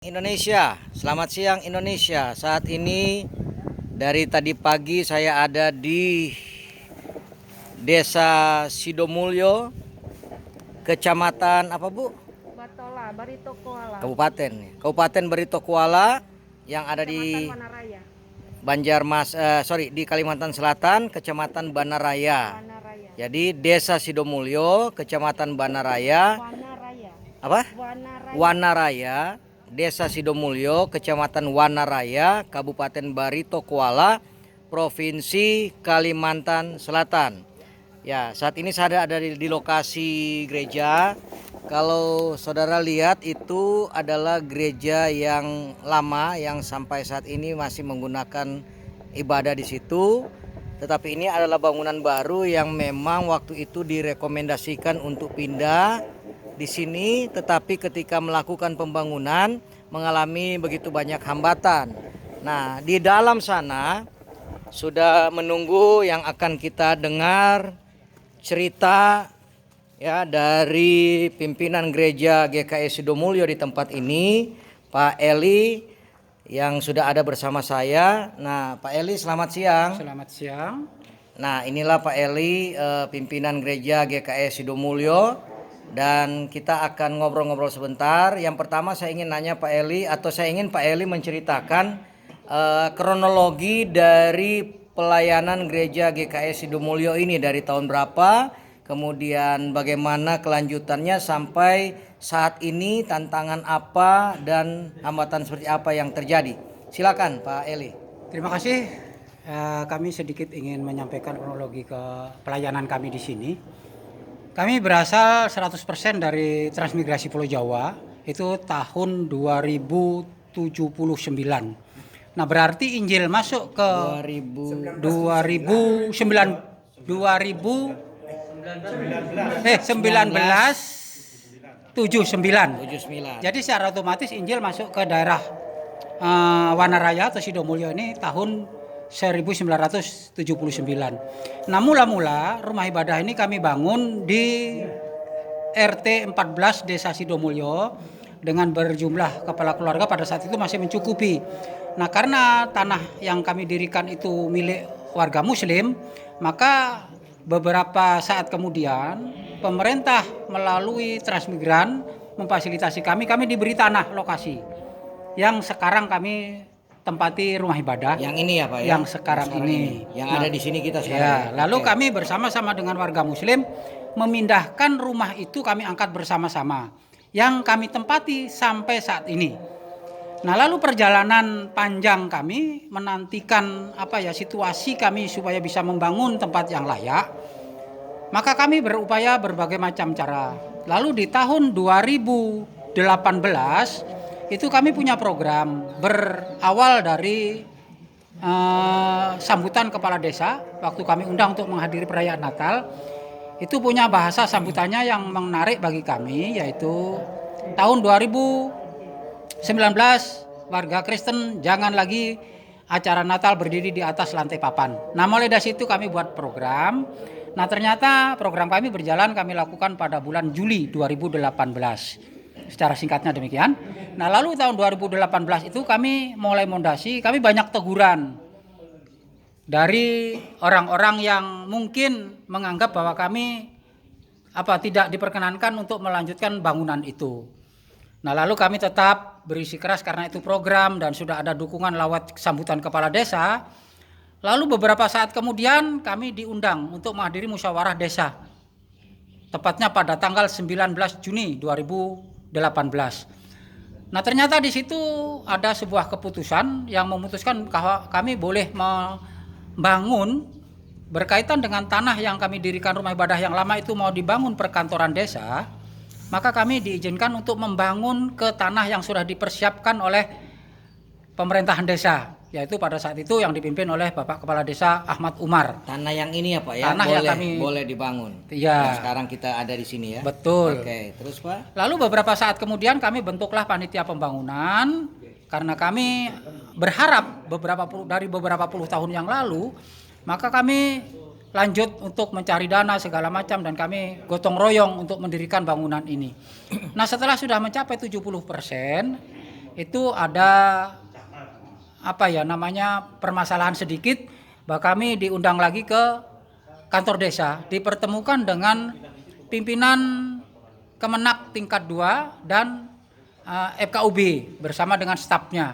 Indonesia, selamat siang Indonesia. Saat ini dari tadi pagi saya ada di Desa Sidomulyo, Kecamatan apa Bu? Batola, Barito Kuala, Kabupaten Barito Kuala yang ada di Kecamatan Wanaraya. di Kalimantan Selatan, Kecamatan Banaraya. Wanaraya. Jadi Desa Sidomulyo, Kecamatan Banaraya, Wanaraya. apa? Wanaraya. Wanaraya, Desa Sidomulyo, Kecamatan Wanaraya, Kabupaten Barito Kuala, Provinsi Kalimantan Selatan. Ya, saat ini saya ada di lokasi gereja. Kalau saudara lihat itu adalah gereja yang lama yang sampai saat ini masih menggunakan ibadah di situ. Tetapi ini adalah bangunan baru yang memang waktu itu direkomendasikan untuk pindah di sini, tetapi ketika melakukan pembangunan mengalami begitu banyak hambatan. Nah, di dalam sana sudah menunggu yang akan kita dengar cerita ya dari pimpinan gereja GKI Sidomulyo di tempat ini, Pak Eli yang sudah ada bersama saya. Nah, Pak Eli selamat siang. Selamat siang. Nah, inilah Pak Eli, pimpinan gereja GKI Sidomulyo. Dan kita akan ngobrol-ngobrol sebentar. Yang pertama saya ingin nanya Pak Eli, atau saya ingin Pak Eli menceritakan kronologi dari pelayanan gereja GKI Sidomulyo ini dari tahun berapa, kemudian bagaimana kelanjutannya sampai saat ini, tantangan apa dan hambatan seperti apa yang terjadi. Silakan Pak Eli. Terima kasih. Kami sedikit ingin menyampaikan kronologi ke pelayanan kami di sini. Kami berasal 100% dari Transmigrasi Pulau Jawa, itu tahun 2079. Nah, berarti Injil masuk ke 1979. Jadi secara otomatis Injil masuk ke daerah Wanaraya atau Sidomulyo ini tahun 1979. Nah, mula-mula rumah ibadah ini kami bangun di RT 14 Desa Sidomulyo dengan berjumlah kepala keluarga pada saat itu masih mencukupi. Nah, karena tanah yang kami dirikan itu milik warga Muslim, maka beberapa saat kemudian pemerintah melalui Transmigran memfasilitasi kami diberi tanah lokasi yang sekarang kami tempati rumah ibadah. Yang ini ya Pak ya? Yang sekarang ini. Yang ada di sini kita sekarang. Ya, lalu kami bersama-sama dengan warga Muslim memindahkan rumah itu, kami angkat bersama-sama. Yang kami tempati sampai saat ini. Nah, lalu perjalanan panjang kami menantikan situasi kami supaya bisa membangun tempat yang layak. Maka kami berupaya berbagai macam cara. Lalu di tahun 2018 itu kami punya program berawal dari sambutan kepala desa waktu kami undang untuk menghadiri perayaan Natal. Itu punya bahasa sambutannya yang menarik bagi kami, yaitu tahun 2019 warga Kristen jangan lagi acara Natal berdiri di atas lantai papan. Nah, mulai dari situ kami buat program. Nah, ternyata program kami berjalan, kami lakukan pada bulan Juli 2018. Secara singkatnya demikian. Nah, lalu tahun 2018 itu kami mulai mondasi, kami banyak teguran dari orang-orang yang mungkin menganggap bahwa kami tidak diperkenankan untuk melanjutkan bangunan itu. Nah, lalu kami tetap bersikeras karena itu program dan sudah ada dukungan lewat sambutan kepala desa. Lalu beberapa saat kemudian kami diundang untuk menghadiri musyawarah desa. Tepatnya pada tanggal 19 Juni 2018. Nah, ternyata di situ ada sebuah keputusan yang memutuskan bahwa kami boleh membangun berkaitan dengan tanah yang kami dirikan rumah ibadah yang lama itu mau dibangun perkantoran desa. Maka kami diizinkan untuk membangun ke tanah yang sudah dipersiapkan oleh pemerintahan desa, yaitu pada saat itu yang dipimpin oleh Bapak Kepala Desa Ahmad Umar. Tanah yang ini ya Pak ya, tanah yang kami boleh dibangun. Iya. Nah, sekarang kita ada di sini ya. Betul. Oke, terus Pak? Lalu beberapa saat kemudian kami bentuklah panitia pembangunan karena kami berharap dari beberapa puluh tahun yang lalu, maka kami lanjut untuk mencari dana segala macam dan kami gotong royong untuk mendirikan bangunan ini. Nah, setelah sudah mencapai 70%, itu ada permasalahan sedikit, bahwa kami diundang lagi ke kantor desa, dipertemukan dengan pimpinan Kemenak tingkat 2 dan FKUB bersama dengan stafnya.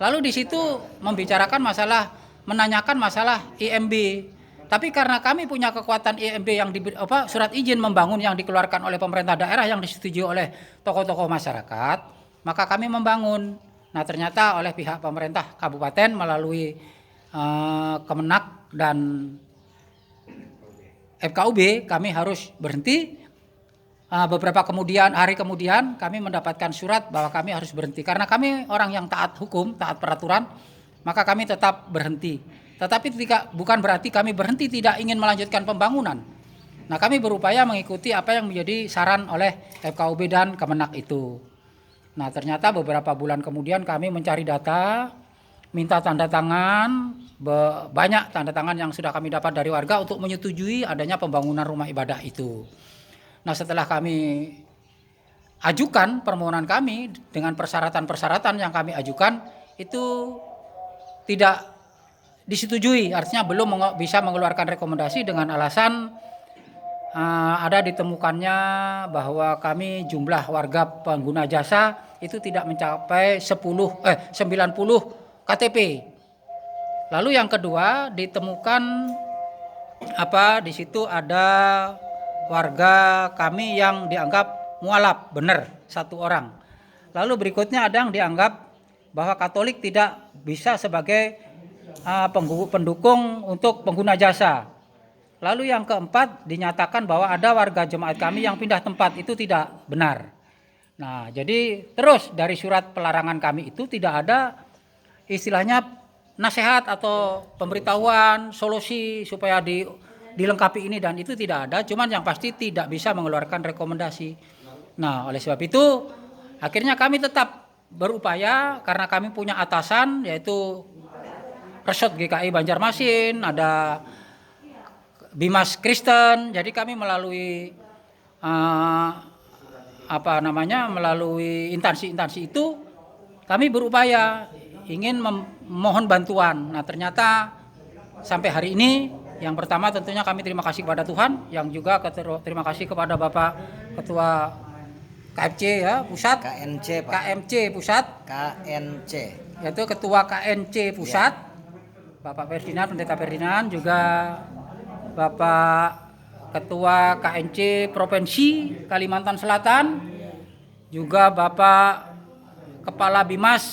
Lalu di situ menanyakan masalah IMB. Tapi karena kami punya kekuatan IMB yang surat izin membangun yang dikeluarkan oleh pemerintah daerah yang disetujui oleh tokoh-tokoh masyarakat, maka kami membangun. Nah, ternyata oleh pihak pemerintah kabupaten melalui Kemenak dan FKUB kami harus berhenti. Beberapa hari kemudian kami mendapatkan surat bahwa kami harus berhenti karena kami orang yang taat hukum, taat peraturan, maka kami tetap berhenti. Tetapi bukan berarti kami berhenti tidak ingin melanjutkan pembangunan. Nah, kami berupaya mengikuti apa yang menjadi saran oleh FKUB dan Kemenak itu. Nah, ternyata beberapa bulan kemudian kami mencari data, minta tanda tangan, banyak tanda tangan yang sudah kami dapat dari warga untuk menyetujui adanya pembangunan rumah ibadah itu. Nah, setelah kami ajukan permohonan kami dengan persyaratan-persyaratan yang kami ajukan itu tidak disetujui, artinya belum bisa mengeluarkan rekomendasi dengan alasan ada ditemukannya bahwa kami jumlah warga pengguna jasa itu tidak mencapai 90 KTP. Lalu yang kedua ditemukan di situ ada warga kami yang dianggap mualaf, benar, 1 orang. Lalu berikutnya ada yang dianggap bahwa Katolik tidak bisa sebagai pendukung untuk pengguna jasa. Lalu yang keempat dinyatakan bahwa ada warga jemaat kami yang pindah tempat, itu tidak benar. Nah, jadi terus dari surat pelarangan kami itu tidak ada istilahnya nasihat atau pemberitahuan, solusi supaya dilengkapi ini dan itu tidak ada, cuman yang pasti tidak bisa mengeluarkan rekomendasi. Nah, oleh sebab itu akhirnya kami tetap berupaya karena kami punya atasan yaitu Resort GKI Banjarmasin, ada Bimas Kristen. Jadi kami melalui melalui instansi-instansi itu kami berupaya ingin memohon bantuan. Nah, ternyata sampai hari ini yang pertama tentunya kami terima kasih kepada Tuhan, yang juga terima kasih kepada Bapak Ketua KFC ya pusat, KMC pusat, yaitu Ketua KNC pusat, Bapak Ferdinand, Pendeta Ferdinand, juga Bapak Ketua KNC Provinsi Kalimantan Selatan, juga Bapak Kepala Bimas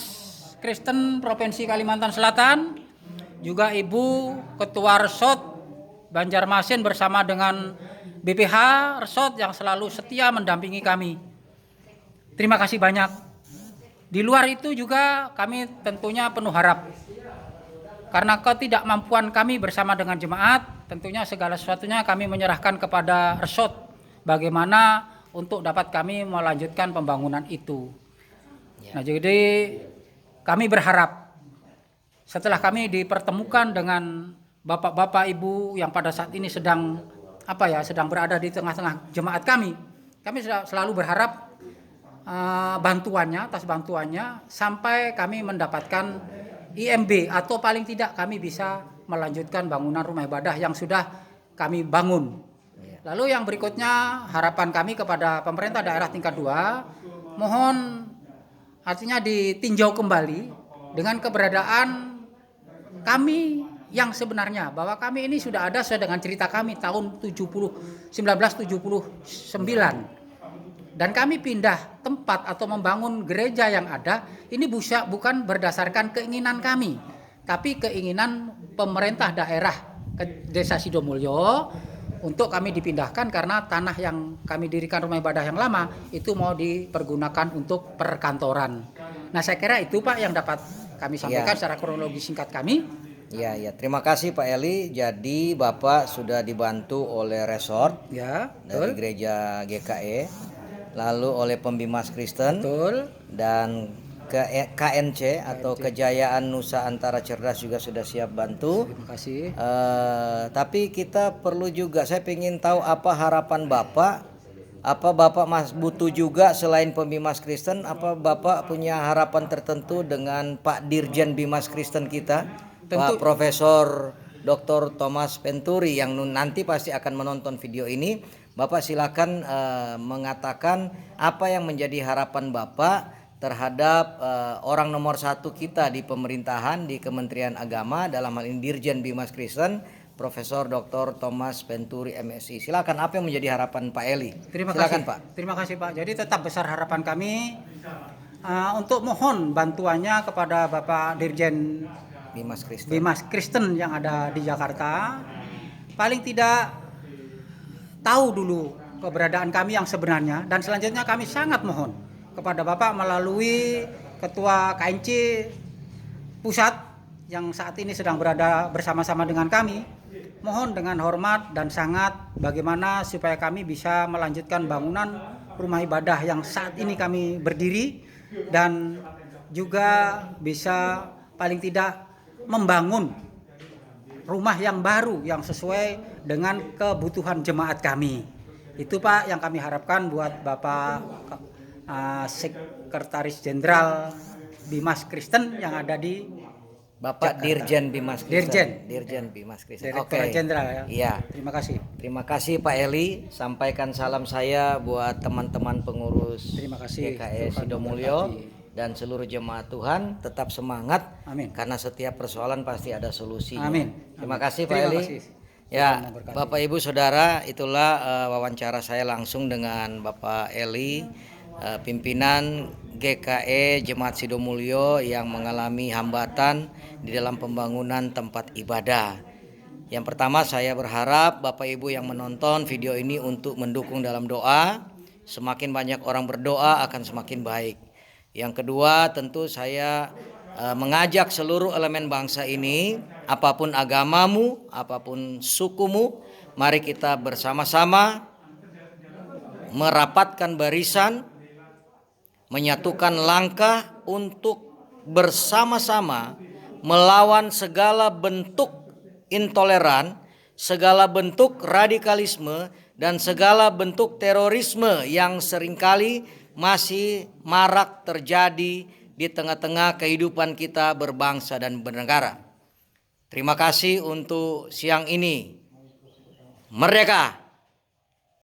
Kristen Provinsi Kalimantan Selatan, juga Ibu Ketua Resort Banjarmasin bersama dengan BPH Resort yang selalu setia mendampingi kami. Terima kasih banyak. Di luar itu juga kami tentunya penuh harap. Karena ketidakmampuan kami bersama dengan jemaat, tentunya segala sesuatunya kami menyerahkan kepada Resort bagaimana untuk dapat kami melanjutkan pembangunan itu. Nah, jadi kami berharap setelah kami dipertemukan dengan bapak-bapak ibu yang pada saat ini sedang berada di tengah-tengah jemaat kami selalu berharap atas bantuannya sampai kami mendapatkan IMB atau paling tidak kami bisa melanjutkan bangunan rumah ibadah yang sudah kami bangun. Lalu yang berikutnya harapan kami kepada pemerintah daerah tingkat 2, mohon artinya ditinjau kembali dengan keberadaan kami yang sebenarnya, bahwa kami ini sudah ada sesuai dengan cerita kami tahun 1979, dan kami pindah tempat atau membangun gereja yang ada ini bukan berdasarkan keinginan kami, tapi keinginan pemerintah daerah Desa Sidomulyo untuk kami dipindahkan karena tanah yang kami dirikan rumah ibadah yang lama itu mau dipergunakan untuk perkantoran. Nah, saya kira itu Pak yang dapat kami sampaikan secara kronologi singkat kami. Ya, terima kasih Pak Eli. Jadi Bapak sudah dibantu oleh resort dari gereja GKE, lalu oleh Pembimas Kristen, dan KNC atau Kejayaan Nusa Antara Cerdas juga sudah siap bantu. Terima kasih. Tapi kita perlu juga, saya ingin tahu apa harapan Bapak apa Bapak Mas butuh juga selain Pembimas Kristen, apa Bapak punya harapan tertentu dengan Pak Dirjen Bimas Kristen kita, Tentu. Pak Profesor Dr. Thomas Penturi yang nanti pasti akan menonton video ini. Bapak silakan mengatakan apa yang menjadi harapan Bapak terhadap orang nomor satu kita di pemerintahan, di Kementerian Agama, dalam hal ini Dirjen Bimas Kristen, Profesor Dr. Thomas Penturi MSI. Silakan, apa yang menjadi harapan Pak Eli? Silakan Pak. Terima kasih Pak. Jadi tetap besar harapan kami untuk mohon bantuannya kepada Bapak Dirjen Bimas Kristen yang ada di Jakarta. Paling tidak tahu dulu keberadaan kami yang sebenarnya, dan selanjutnya kami sangat mohon kepada Bapak melalui Ketua KNC Pusat yang saat ini sedang berada bersama-sama dengan kami, mohon dengan hormat dan sangat bagaimana supaya kami bisa melanjutkan bangunan rumah ibadah yang saat ini kami berdiri, dan juga bisa paling tidak membangun rumah yang baru yang sesuai dengan kebutuhan jemaat kami. Itu Pak yang kami harapkan buat Bapak Sekretaris Jenderal Bimas Kristen yang ada di Bapak Jakarta. Dirjen Bimas Kristen. Dirjen Bimas Kristen. Direktur Jenderal ya. Iya. Terima kasih. Terima kasih Pak Eli. Sampaikan salam saya buat teman-teman pengurus Terima kasih. GKE Tuhan Sidomulyo memberkati. dan seluruh jemaat Tuhan. Tetap semangat. Amin. Karena setiap persoalan pasti ada solusinya. Amin. Terima kasih Pak Terima Eli. kasih. Ya, Tuhan memberkati. Bapak Ibu Saudara, itulah wawancara saya langsung dengan Bapak Eli, pimpinan GKE Jemaat Sidomulyo yang mengalami hambatan di dalam pembangunan tempat ibadah. Yang pertama, saya berharap Bapak Ibu yang menonton video ini untuk mendukung dalam doa. Semakin banyak orang berdoa akan semakin baik. Yang kedua, tentu saya mengajak seluruh elemen bangsa ini, apapun agamamu, apapun sukumu, mari kita bersama-sama merapatkan barisan, menyatukan langkah untuk bersama-sama melawan segala bentuk intoleran, segala bentuk radikalisme, dan segala bentuk terorisme yang seringkali masih marak terjadi di tengah-tengah kehidupan kita berbangsa dan bernegara. Terima kasih untuk siang ini. Merdeka!